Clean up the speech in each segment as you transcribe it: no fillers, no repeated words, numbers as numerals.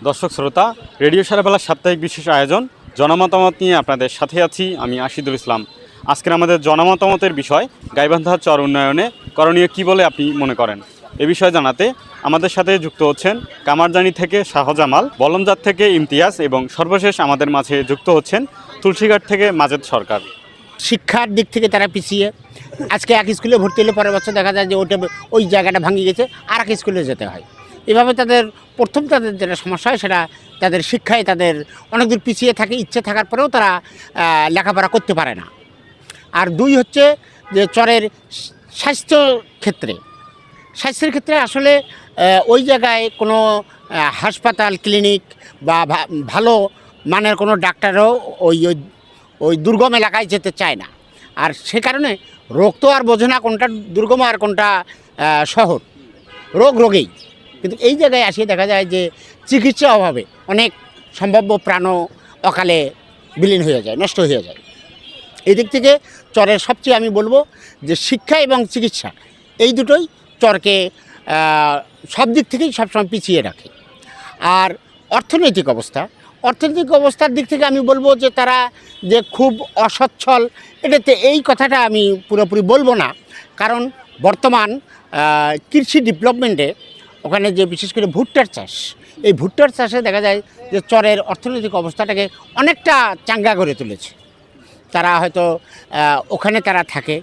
দর্শক শ্রোতা, রেডিও সারাবেলার সাপ্তাহিক বিশেষ আয়োজন জনমতামত নিয়ে আপনাদের সাথে আছি আমি আশিদুল ইসলাম। আজকের আমাদের জনমতামতের বিষয় গাইবান্ধা চর উন্নয়নে করণীয় কী বলে আপনি মনে করেন। এ বিষয়ে জানাতে আমাদের সাথে যুক্ত হচ্ছেন কামারজানি থেকে শাহজামাল, বলমজাত থেকে ইমতিয়াজ এবং সর্বশেষ আমাদের মাঝে যুক্ত হচ্ছেন তুলসীঘাট থেকে মাজেদ সরকার। শিক্ষার দিক থেকে তারা পিছিয়ে। আজকে এক স্কুলে ভর্তি হলে পরের বছর দেখা যায় যে ওই জায়গাটা ভাঙি গেছে, আর এক স্কুলে যেতে হয়। এভাবে তাদের যেটা সমস্যা হয় সেটা তাদের শিক্ষায় তাদের অনেক দূর পিছিয়ে থাকে, ইচ্ছে থাকার পরেও তারা লেখাপড়া করতে পারে না। আর দুই হচ্ছে যে চরের স্বাস্থ্যের ক্ষেত্রে আসলে ওই জায়গায় কোনো হাসপাতাল, ক্লিনিক বা ভালো মানের কোনো ডাক্তারও ওই দুর্গম এলাকায় যেতে চায় না। আর সে কারণে রোগ তো আর বোঝে না কোনটা দুর্গম আর কোনটা শহর, রোগেই। কিন্তু এই জায়গায় আসিয়ে দেখা যায় যে চিকিৎসা অভাবে অনেক সম্ভাব্য প্রাণও অকালে বিলীন হয়ে যায়, নষ্ট হয়ে যায়। এই দিক থেকে চরের সবচেয়ে আমি বলবো যে শিক্ষা এবং চিকিৎসা এই দুটোই চরকে সব দিক থেকেই সবসময় পিছিয়ে রাখে। আর অর্থনৈতিক অবস্থার দিক থেকে আমি বলবো যে তারা যে খুব অসচ্ছল, এটাতে এই কথাটা আমি পুরোপুরি বলবো না। কারণ বর্তমান কৃষি ডেভেলপমেন্টে ওখানে যে বিশেষ করে ভুট্টার চাষ, এই ভুট্টার চাষে দেখা যায় যে চরের অর্থনৈতিক অবস্থাটাকে অনেকটা চাঙ্গা করে তুলেছে। তারা হয়তো ওখানে তারা থাকে,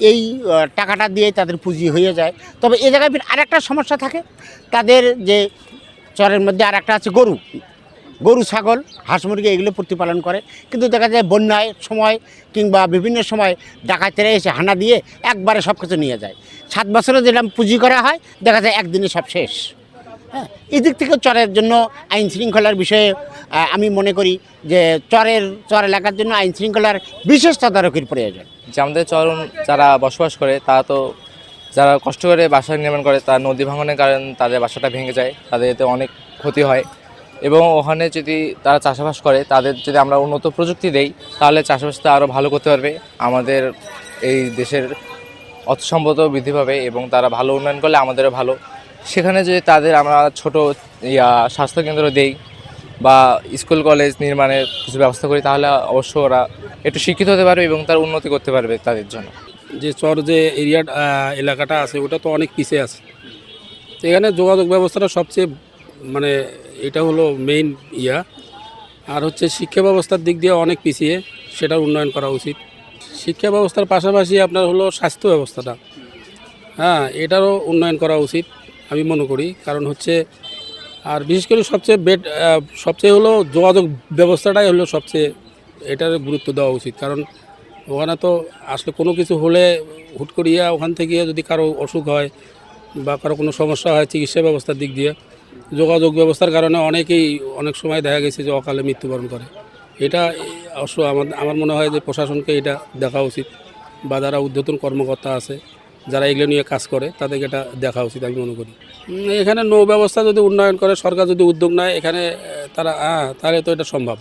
এই টাকাটা দিয়ে তাদের পুঁজি হয়ে যায়। তবে এ জায়গায় আরেকটা সমস্যা থাকে, তাদের যে চরের মধ্যে আর একটা আছে গরু, ছাগল, হাঁস, মুরগি এগুলো প্রতিপালন করে। কিন্তু দেখা যায় বন্যায় সময় কিংবা বিভিন্ন সময় ডাকাতেরা এসে হানা দিয়ে একবারে সব কিছু নিয়ে যায়। 7 বছরে যেটা পুঁজি করা হয় দেখা যায় একদিনে সব শেষ। হ্যাঁ, এই দিক থেকে চরের জন্য আইন শৃঙ্খলার বিষয়ে আমি মনে করি যে চর এলাকার জন্য আইন শৃঙ্খলার বিশেষ তদারকির প্রয়োজন। যে আমাদের যারা বসবাস করে তারা তো যারা কষ্ট করে বাসা নির্মাণ করে, তার নদী ভাঙনের কারণে তাদের বাসাটা ভেঙে যায়, তাদের এতে অনেক ক্ষতি হয়। এবং ওখানে যদি তারা চাষাবাস করে, তাদের যদি আমরা উন্নত প্রযুক্তি দেই তাহলে চাষাবাসটা আরও ভালো করতে পারবে। আমাদের এই দেশের অর্থ সম্পদও বৃদ্ধি পাবে এবং তারা ভালো উন্নয়ন করলে আমাদেরও ভালো। সেখানে যদি তাদের আমরা ছোটো স্বাস্থ্যকেন্দ্র দেই বা স্কুল কলেজ নির্মাণের কিছু ব্যবস্থা করি, তাহলে অবশ্য ওরা একটু শিক্ষিত হতে পারবে এবং তার উন্নতি করতে পারবে তাদের জন্য। যে চর যে এলাকাটা আছে ওটা তো অনেক পিছিয়ে আছে। এখানে যোগাযোগ ব্যবস্থাটা সবচেয়ে এটা হলো মেইন আর হচ্ছে শিক্ষা ব্যবস্থার দিক দিয়ে অনেক পিছিয়ে, সেটার উন্নয়ন করা উচিত। শিক্ষা ব্যবস্থার পাশাপাশি আপনার হলো স্বাস্থ্য ব্যবস্থাটা, এটারও উন্নয়ন করা উচিত আমি মনে করি। কারণ হচ্ছে আর বিশেষ করে সবচেয়ে হলো যোগাযোগ ব্যবস্থাটাই হলো সবচেয়ে, এটার গুরুত্ব দেওয়া উচিত। কারণ ওখানে তো আসলে কোনো কিছু হলে হুট করিয়া ওখান থেকে যদি কারো অসুখ হয় বা কারো কোনো সমস্যা হয় চিকিৎসা ব্যবস্থার দিক দিয়ে, যোগাযোগ ব্যবস্থার কারণে অনেক সময় দেখা গেছে যে অকালে মৃত্যুবরণ করে। এটা অবশ্য আমার মনে হয় যে প্রশাসনকে এটা দেখা উচিত, বা যারা ঊর্ধ্বতন কর্মকর্তা আছে যারা এগুলো নিয়ে কাজ করে তাদেরকে এটা দেখা উচিত আমি মনে করি। এখানে নৌ ব্যবস্থা যদি উন্নয়ন করে, সরকার যদি উদ্যোগ নেয় এখানে তাহলে তো এটা সম্ভব।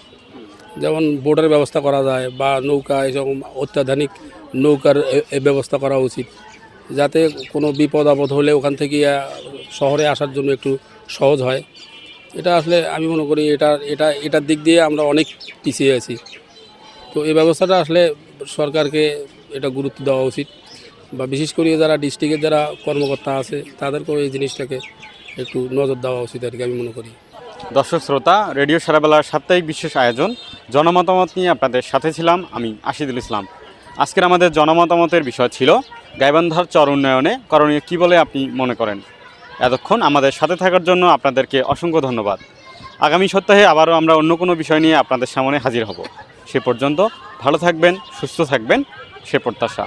যেমন বোটের ব্যবস্থা করা যায় বা নৌকা, এরকম অত্যাধুনিক নৌকার ব্যবস্থা করা উচিত, যাতে কোনো বিপদ আপদ হলে ওখান থেকে শহরে আসার জন্য একটু সহজ হয়। এটা আসলে আমি মনে করি এটার দিক দিয়ে আমরা অনেক পিছিয়ে আছি। তো এই ব্যবস্থাটা আসলে সরকারকে এটা গুরুত্ব দেওয়া উচিত, বা বিশেষ করে যারা ডিস্ট্রিক্টের যারা কর্মকর্তা আছে তাদেরকেও এই জিনিসটাকে একটু নজর দেওয়া উচিত আর কি আমি মনে করি। দর্শক শ্রোতা, রেডিও সারাবেলার সাপ্তাহিক বিশেষ আয়োজন জনমতামত নিয়ে আপনাদের সাথে ছিলাম আমি আশিদুল ইসলাম। আজকের আমাদের জনমতামতের বিষয় ছিল গাইবান্ধার চর উন্নয়নে করণীয় কী বলে আপনি মনে করেন। এতক্ষণ আমাদের সাথে থাকার জন্য আপনাদেরকে অসংখ্য ধন্যবাদ। আগামী সপ্তাহে আবারও আমরা অন্য কোনো বিষয় নিয়ে আপনাদের সামনে হাজির হব। সে পর্যন্ত ভালো থাকবেন, সুস্থ থাকবেন, সে প্রত্যাশা।